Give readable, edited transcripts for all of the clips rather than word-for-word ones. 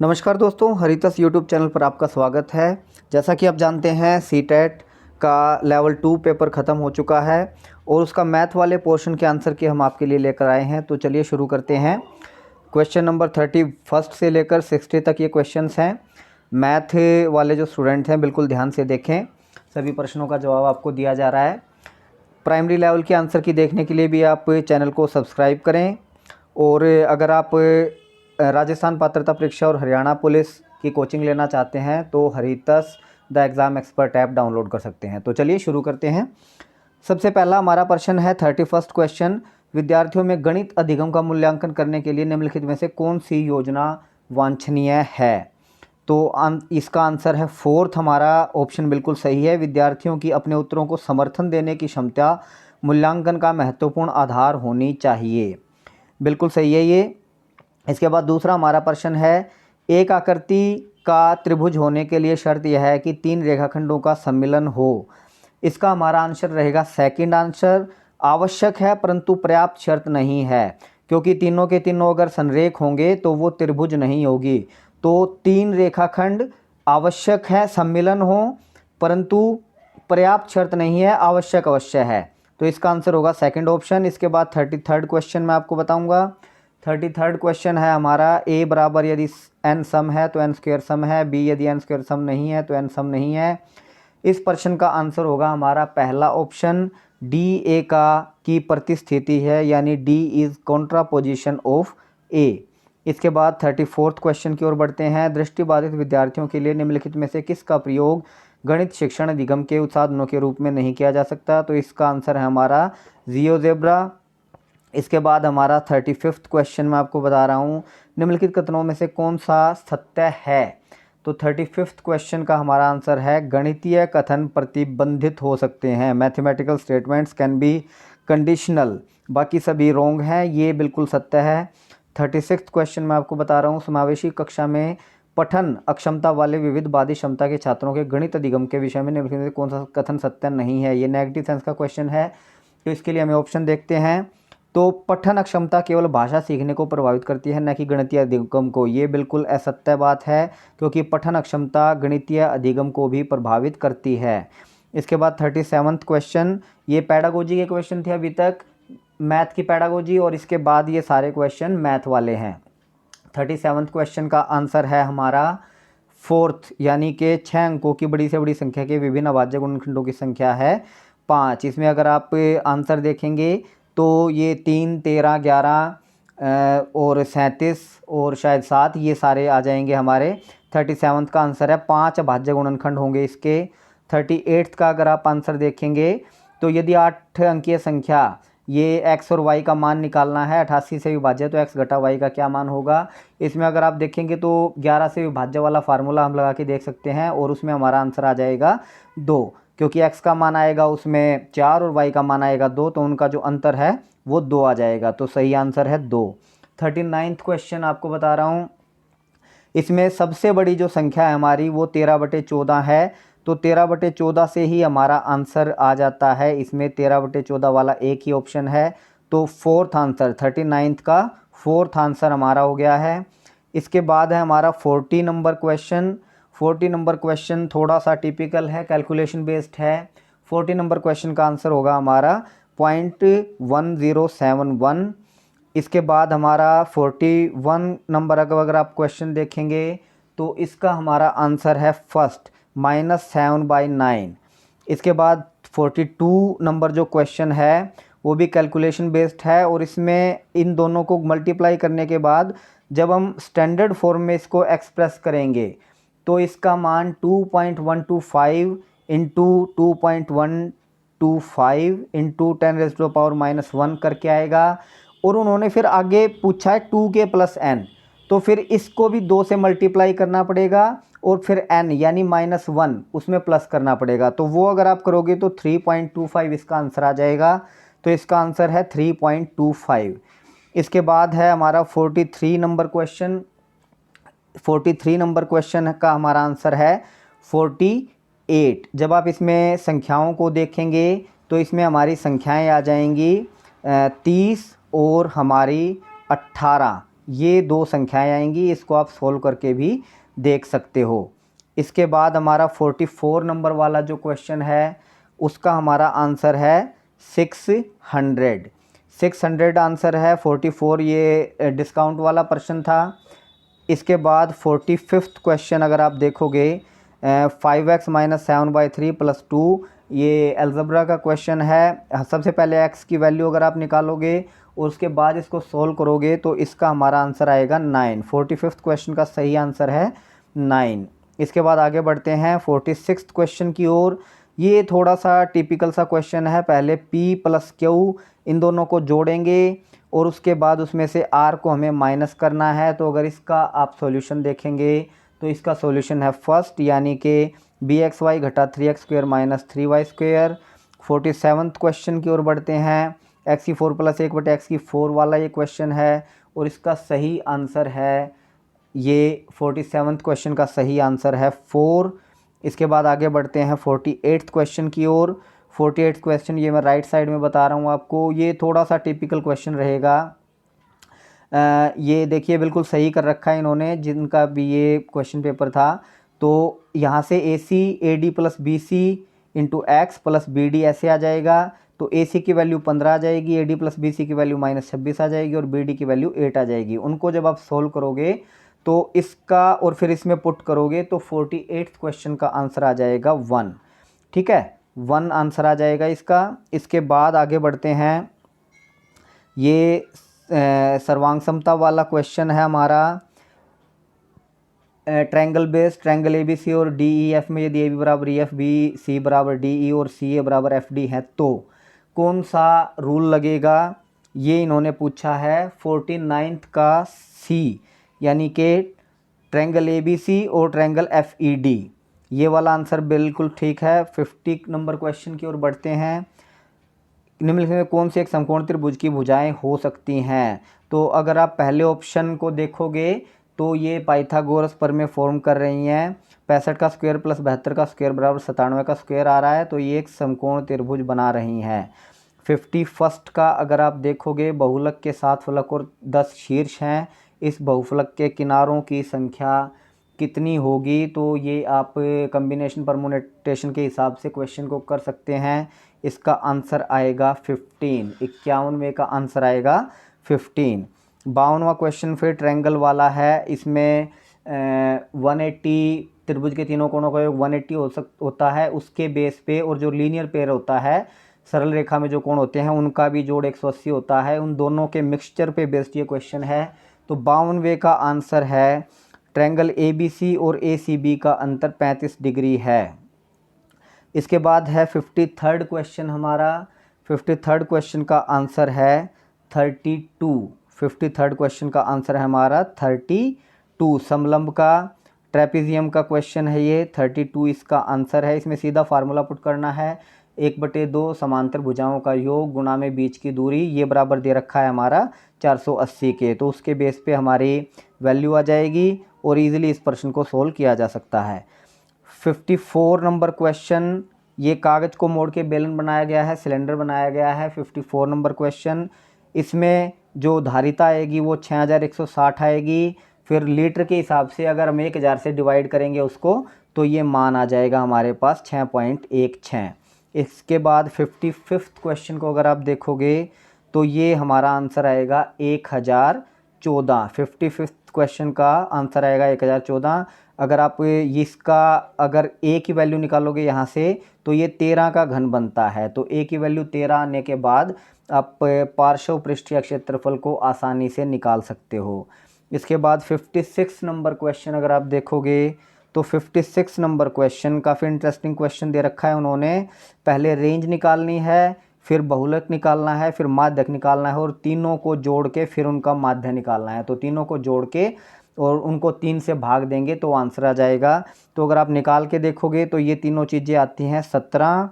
नमस्कार दोस्तों, हरितस YouTube channel पर आपका स्वागत है। जैसा कि आप जानते हैं सीटेट का लेवल 2 पेपर ख़त्म हो चुका है और उसका मैथ वाले पोर्शन के आंसर के हम आपके लिए लेकर आए हैं। तो चलिए शुरू करते हैं। क्वेश्चन नंबर 31 से लेकर 60 तक ये क्वेश्चंस हैं। मैथ वाले जो स्टूडेंट हैं बिल्कुल ध्यान से देखें, सभी प्रश्नों का जवाब आपको दिया जा रहा है। प्राइमरी लेवल के आंसर की देखने के लिए भी आप चैनल को सब्सक्राइब करें। और अगर आप राजस्थान पात्रता परीक्षा और हरियाणा पुलिस की कोचिंग लेना चाहते हैं तो Haritas the exam expert app download कर सकते हैं। तो चलिए शुरू करते हैं। सबसे पहला हमारा प्रश्न है 31 क्वेश्चन। विद्यार्थियों में गणित अधिगम का मूल्यांकन करने के लिए निम्नलिखित में से कौन सी योजना वांछनीय है? तो इसका आंसर है फोर्थ, हमारा ऑप्शन बिल्कुल सही है। विद्यार्थियों की अपने उत्तरों को समर्थन देने की क्षमता मूल्यांकन का महत्वपूर्ण आधार होनी चाहिए। बिल्कुल सही है ये। इसके बाद दूसरा हमारा प्रश्न है, एक आकृति का त्रिभुज होने के लिए शर्त यह है कि 3 रेखाखंडों का सम्मिलन हो। इसका हमारा आंसर रहेगा सेकंड आंसर। आवश्यक है परंतु पर्याप्त शर्त नहीं है, क्योंकि तीनों के तीनों अगर संरेख होंगे तो वो त्रिभुज नहीं होगी। तो 3 रेखाखंड आवश्यक है सम्मिलन हो, परंतु पर्याप्त शर्त नहीं है, आवश्यक अवश्य है। तो इसका आंसर होगा सेकंड ऑप्शन। इसके बाद 33rd क्वेश्चन मैं आपको बताऊंगा। 33rd क्वेश्चन है हमारा, ए बराबर यदि एन सम है तो एन स्क्वायर सम है, बी यदि एन स्क्वायर सम नहीं है तो एन सम नहीं है। इस प्रश्न का आंसर होगा हमारा पहला ऑप्शन, डी ए का की प्रतिस्थिति है, यानी डी इज कॉन्ट्रापोजिशन ऑफ ए। इसके बाद 34th क्वेश्चन की ओर बढ़ते हैं। दृष्टिबाधित विद्यार्थियों के लिए निम्नलिखित में से किसका प्रयोग गणित शिक्षण अधिगम के साधनों के रूप में नहीं किया जा सकता? तो इसका आंसर है हमारा जियोजेब्रा। इसके बाद हमारा 35th क्वेश्चन मैं आपको बता रहा हूँ, निम्नलिखित कथनों में से कौन सा सत्य है? तो 35th क्वेश्चन का हमारा आंसर है, गणितीय कथन प्रतिबंधित हो सकते हैं। Mathematical statements can be conditional. बाकी सभी रॉन्ग हैं, ये बिल्कुल सत्य है। 36th क्वेश्चन मैं आपको बता रहा हूँ, समावेशी कक्षा में पठन अक्षमता वाले विविध बाधी क्षमता के छात्रों के गणित अधिगम के विषय में निम्नलिखित में से कौन सा कथन सत्य नहीं है? ये नेगेटिव सेंस का क्वेश्चन है, तो इसके लिए हमें ऑप्शन देखते हैं। तो पठन अक्षमता केवल भाषा सीखने को प्रभावित करती है, न कि गणितीय अधिगम को। ये बिल्कुल असत्य बात है, क्योंकि पठन अक्षमता गणितीय अधिगम को भी प्रभावित करती है। इसके बाद 37th क्वेश्चन, ये पैडागोजी के क्वेश्चन थे अभी तक, मैथ की पैडागोजी, और इसके बाद ये सारे क्वेश्चन मैथ वाले हैं। 37th क्वेश्चन का आंसर है हमारा फोर्थ, यानी कि 6 अंकों की बड़ी से बड़ी संख्या के विभिन्न अभाज्य गुणनखंडों की संख्या है 5। इसमें अगर आप आंसर देखेंगे तो ये 3, 13, 11 और 37 और शायद 7, ये सारे आ जाएंगे हमारे। 37th का आंसर है 5 अभाज्य गुणनखंड होंगे इसके। 38th का अगर आप आंसर देखेंगे तो यदि 8 अंकीय संख्या, ये x और y का मान निकालना है, 88 से विभाज्य, तो x घटा y का क्या मान होगा? इसमें अगर आप देखेंगे तो 11 से विभाज्य वाला फार्मूला हम लगा के देख सकते हैं, और उसमें हमारा आंसर आ जाएगा 2, क्योंकि x का मान आएगा उसमें 4 और y का मान आएगा 2, तो उनका जो अंतर है वो 2 आ जाएगा। तो सही आंसर है 2। 39th क्वेश्चन आपको बता रहा हूँ, इसमें सबसे बड़ी जो संख्या है हमारी वो 13/14 है। तो 13/14 से ही हमारा आंसर आ जाता है। इसमें 13/14 वाला एक ही ऑप्शन है, तो फोर्थ आंसर 39th का फोर्थ आंसर हमारा हो गया है। इसके बाद है हमारा 40 नंबर क्वेश्चन। 40 नंबर क्वेश्चन थोड़ा सा टिपिकल है, कैलकुलेशन बेस्ड है। 40 नंबर क्वेश्चन का आंसर होगा हमारा 0.1071। इसके बाद हमारा 41 नंबर अगर आप क्वेश्चन देखेंगे तो इसका हमारा आंसर है फर्स्ट, -7/9। इसके बाद 42 नंबर जो क्वेश्चन है वो भी कैलकुलेशन बेस्ड है, और इसमें इन दोनों को मल्टीप्लाई करने के बाद जब हम स्टैंडर्ड फॉर्म में इसको एक्सप्रेस करेंगे तो इसका मान 2.125 इंटू 2.125 इंटू 10⁻⁻1 करके आएगा। और उन्होंने फिर आगे पूछा है 2k + n, तो फिर इसको भी 2 से मल्टीप्लाई करना पड़ेगा, और फिर n यानी -1 उसमें प्लस करना पड़ेगा। तो वो अगर आप करोगे तो 3.25 इसका आंसर आ जाएगा। तो इसका आंसर है 3.25। इसके बाद है हमारा 43 नंबर क्वेश्चन। 43 नंबर क्वेश्चन का हमारा आंसर है 48। जब आप इसमें संख्याओं को देखेंगे तो इसमें हमारी संख्याएं आ जाएंगी 30 और हमारी 18, ये दो संख्याएं आएंगी, इसको आप सोल्व करके भी देख सकते हो। इसके बाद हमारा 44 नंबर वाला जो क्वेश्चन है उसका हमारा आंसर है 600। 600 आंसर है। 44 ये डिस्काउंट वाला प्रश्न था। इसके बाद 45th क्वेश्चन अगर आप देखोगे 5x माइनस 7/3 + 2, ये अलजेब्रा का क्वेश्चन है। सबसे पहले x की वैल्यू अगर आप निकालोगे और उसके बाद इसको सोल्व करोगे तो इसका हमारा आंसर आएगा 9। 45th क्वेश्चन का सही आंसर है 9। इसके बाद आगे बढ़ते हैं 46th क्वेश्चन की ओर। ये थोड़ा सा टिपिकल सा क्वेश्चन है। पहले p + q इन दोनों को जोड़ेंगे और उसके बाद उसमें से r को हमें माइनस करना है। तो अगर इसका आप सॉल्यूशन देखेंगे तो इसका सॉल्यूशन है फर्स्ट, यानी कि bxy घटा 3x² minus 3y²। 47th question की ओर बढ़ते हैं। x4 + 1/x4 वाला ये क्वेश्चन है और इसका सही आंसर है, ये 47th क्वेश्चन का सही आंसर है 4। इसके बाद आगे बढ़ते हैं 48th क्वेश्चन की ओर। 48th क्वेश्चन ये मैं राइट साइड में बता रहा हूँ आपको। ये थोड़ा सा टिपिकल क्वेश्चन रहेगा। ये देखिए बिल्कुल सही कर रखा है इन्होंने, जिनका भी ये क्वेश्चन पेपर था। तो यहाँ से AC AD + BC × x + BD ऐसे आ जाएगा। तो AC की वैल्यू 15 आ जाएगी, AD + BC की वैल्यू -26 आ जाएगी और BD की वैल्यू 8 आ जाएगी। उनको जब आप सोल्व करोगे तो इसका और फिर इसमें पुट करोगे तो 48th क्वेश्चन का आंसर आ जाएगा 1। ठीक है, 1 आंसर आ जाएगा इसका। इसके बाद आगे बढ़ते हैं। ये सर्वांग समता वाला क्वेश्चन है हमारा। ट्रायंगल बेस्ड ट्रायंगल ABC और DEF में यदि AB = EF, BC = DE और CA = FD है तो कौन सा रूल लगेगा, ये इन्होंने पूछा है। 49th का C, यानी कि ट्रायंगल ABC और ट्रायंगल FED, ये वाला आंसर बिल्कुल ठीक है। 50 नंबर क्वेश्चन की ओर बढ़ते हैं। निम्नलिखित में कौन से एक समकोण त्रिभुज की भुजाएं हो सकती हैं? तो अगर आप पहले ऑप्शन को देखोगे तो ये पाइथागोरस प्रमेय फॉर्म कर रही हैं। 65 का स्क्वायर + 72 का स्क्वायर = 97 का स्क्वायर आ रहा है, तो ये एक समकोण त्रिभुज बना रही हैं। 51st का अगर आप देखोगे, बहुफलक के 7 फलक और 10 शीर्ष हैं, इस बहुफलक के किनारों की संख्या कितनी होगी? तो ये आप कॉम्बिनेशन परमुटेशन के हिसाब से क्वेश्चन को कर सकते हैं। इसका आंसर आएगा 15। 51वें का आंसर आएगा 15। 52वां क्वेश्चन फिर ट्रायंगल वाला है। इसमें 180 त्रिभुज के तीनों कोणों का योग 180 होता है उसके बेस पे, और जो लीनियर पेयर होता है, सरल रेखा में जो कोण होते हैं उनका भी जोड़ 180 होता है। उन दोनों के मिक्सचर पे बेस्ड ये क्वेश्चन है। तो 52वें का आंसर है ट्रायंगल ABC और ACB का अंतर 35 डिग्री है। इसके बाद है 53rd क्वेश्चन हमारा। 53rd क्वेश्चन का आंसर है 32। 53rd क्वेश्चन का आंसर है हमारा 32। समलंब का ट्रेपेजियम का क्वेश्चन है ये। 32 इसका आंसर है। इसमें सीधा फार्मूला पुट करना है, 1/2 समांतर भुजाओं का योग गुणा में बीच की दूरी, ये बराबर दे रखा है हमारा 480 के। तो उसके बेस पे हमारी वैल्यू आ जाएगी और इजीली इस प्रश्न को सोल्व किया जा सकता है। 54 नंबर क्वेश्चन, ये कागज़ को मोड़ के बेलन बनाया गया है, सिलेंडर बनाया गया है। 54 नंबर क्वेश्चन, इसमें जो धारिता आएगी वो 6160 आएगी। फिर लीटर के हिसाब से अगर हम 1000 से डिवाइड करेंगे उसको, तो ये मान आ जाएगा हमारे पास 6.16। इसके बाद 55th क्वेश्चन को अगर आप देखोगे तो ये हमारा आंसर आएगा 1014। 55th क्वेश्चन का आंसर आएगा 1014। अगर आप इसका अगर a की वैल्यू निकालोगे यहाँ से तो ये 13 का घन बनता है। तो a की वैल्यू 13 आने के बाद आप पार्श्व पृष्ठीय क्षेत्रफल को आसानी से निकाल सकते हो। इसके बाद 56 नंबर क्वेश्चन अगर आप देखोगे तो 56 नंबर क्वेश्चन काफ़ी इंटरेस्टिंग क्वेश्चन दे रखा है उन्होंने। पहले रेंज निकालनी है, फिर बहुलक निकालना है, फिर माध्यक निकालना है और तीनों को जोड़ के फिर उनका माध्य निकालना है। तो तीनों को जोड़ के और उनको 3 से भाग देंगे तो आंसर आ जाएगा। तो अगर आप निकाल के देखोगे तो ये तीनों चीज़ें आती हैं 17,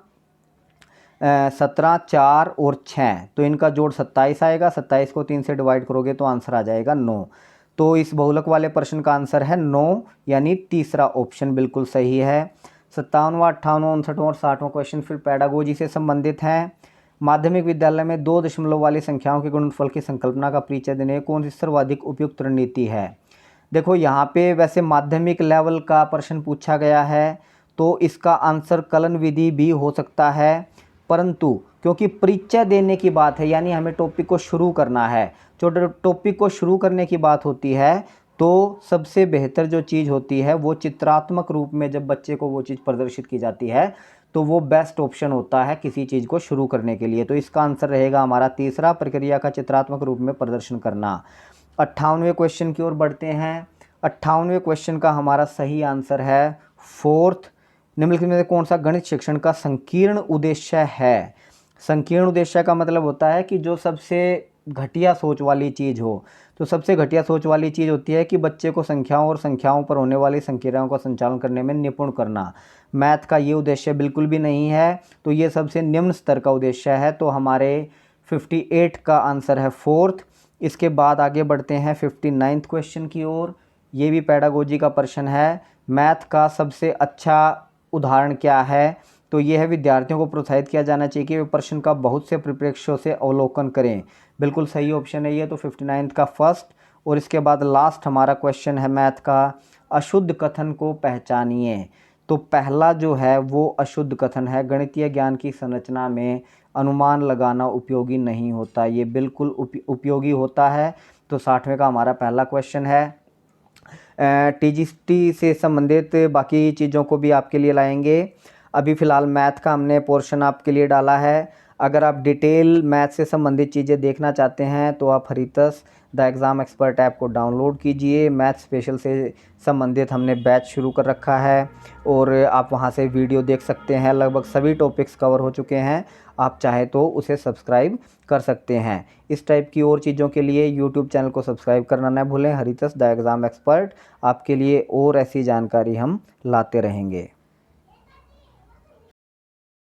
4 और 6। तो इनका जोड़ 27 आएगा। 27 को 3 से डिवाइड करोगे तो आंसर आ जाएगा 9। तो इस बहुलक वाले प्रश्न का आंसर है 9, यानी तीसरा ऑप्शन बिल्कुल सही है। 57वां, 58वां, 59वां और 60वां क्वेश्चन फिर पैडागोजी से संबंधित हैं। माध्यमिक विद्यालय में 2 दशमलव वाली संख्याओं के गुणनफल की संकल्पना का परिचय देने कौन सी सर्वाधिक उपयुक्त रणनीति है। देखो यहाँ पे वैसे माध्यमिक लेवल का प्रश्न पूछा गया है, तो इसका आंसर कलन विधि भी हो सकता है, परंतु क्योंकि परिचय देने की बात है, यानी हमें टॉपिक को शुरू करना है, जो टॉपिक को शुरू करने की बात होती है, तो सबसे बेहतर जो चीज़ होती है वो चित्रात्मक रूप में जब बच्चे को वो चीज़ प्रदर्शित की जाती है, तो वो बेस्ट ऑप्शन होता है किसी चीज़ को शुरू करने के लिए। तो इसका आंसर रहेगा हमारा तीसरा, प्रक्रिया का चित्रात्मक रूप में प्रदर्शन करना। 58वें क्वेश्चन की ओर बढ़ते हैं। 58वें क्वेश्चन का हमारा सही आंसर है फोर्थ, निम्नलिखित में से कौन सा गणित शिक्षण का संकीर्ण उद्देश्य है। संकीर्ण उद्देश्य का मतलब होता है कि जो सबसे घटिया सोच वाली चीज़ हो। तो सबसे घटिया सोच वाली चीज़ होती है कि बच्चे को संख्याओं और संख्याओं पर होने वाली संक्रियाओं का संचालन करने में निपुण करना। मैथ का ये उद्देश्य बिल्कुल भी नहीं है, तो ये सबसे निम्न स्तर का उद्देश्य है। तो हमारे 58 का आंसर है फोर्थ। इसके बाद आगे बढ़ते हैं 59 क्वेश्चन की ओर। ये भी पेडागोजी का प्रश्न है। मैथ का सबसे अच्छा उदाहरण क्या है, तो ये है विद्यार्थियों को प्रोत्साहित किया जाना चाहिए कि वे प्रश्न का बहुत से परिप्रेक्ष्यों से अवलोकन करें। बिल्कुल सही ऑप्शन है ये, तो 59 का फर्स्ट। और इसके बाद लास्ट हमारा क्वेश्चन है मैथ का, अशुद्ध कथन को पहचानिए। तो पहला जो है वो अशुद्ध कथन है, गणितीय ज्ञान की संरचना में अनुमान लगाना उपयोगी नहीं होता, ये बिल्कुल उपयोगी होता है। तो 60वें का हमारा पहला क्वेश्चन है। टीजीटी से संबंधित बाकी चीज़ों को भी आपके लिए लाएंगे। अभी फ़िलहाल मैथ का हमने पोर्शन आपके लिए डाला है। अगर आप डिटेल मैथ से संबंधित चीज़ें देखना चाहते हैं तो आप हरितस द एग्ज़ाम एक्सपर्ट ऐप को डाउनलोड कीजिए। मैथ स्पेशल से संबंधित हमने बैच शुरू कर रखा है और आप वहां से वीडियो देख सकते हैं। लगभग सभी टॉपिक्स कवर हो चुके हैं, आप चाहे तो उसे सब्सक्राइब कर सकते हैं। इस टाइप की और चीज़ों के लिए यूट्यूब चैनल को सब्सक्राइब करना न भूलें, हरितस द एग्ज़ाम एक्सपर्ट। आपके लिए और ऐसी जानकारी हम लाते रहेंगे।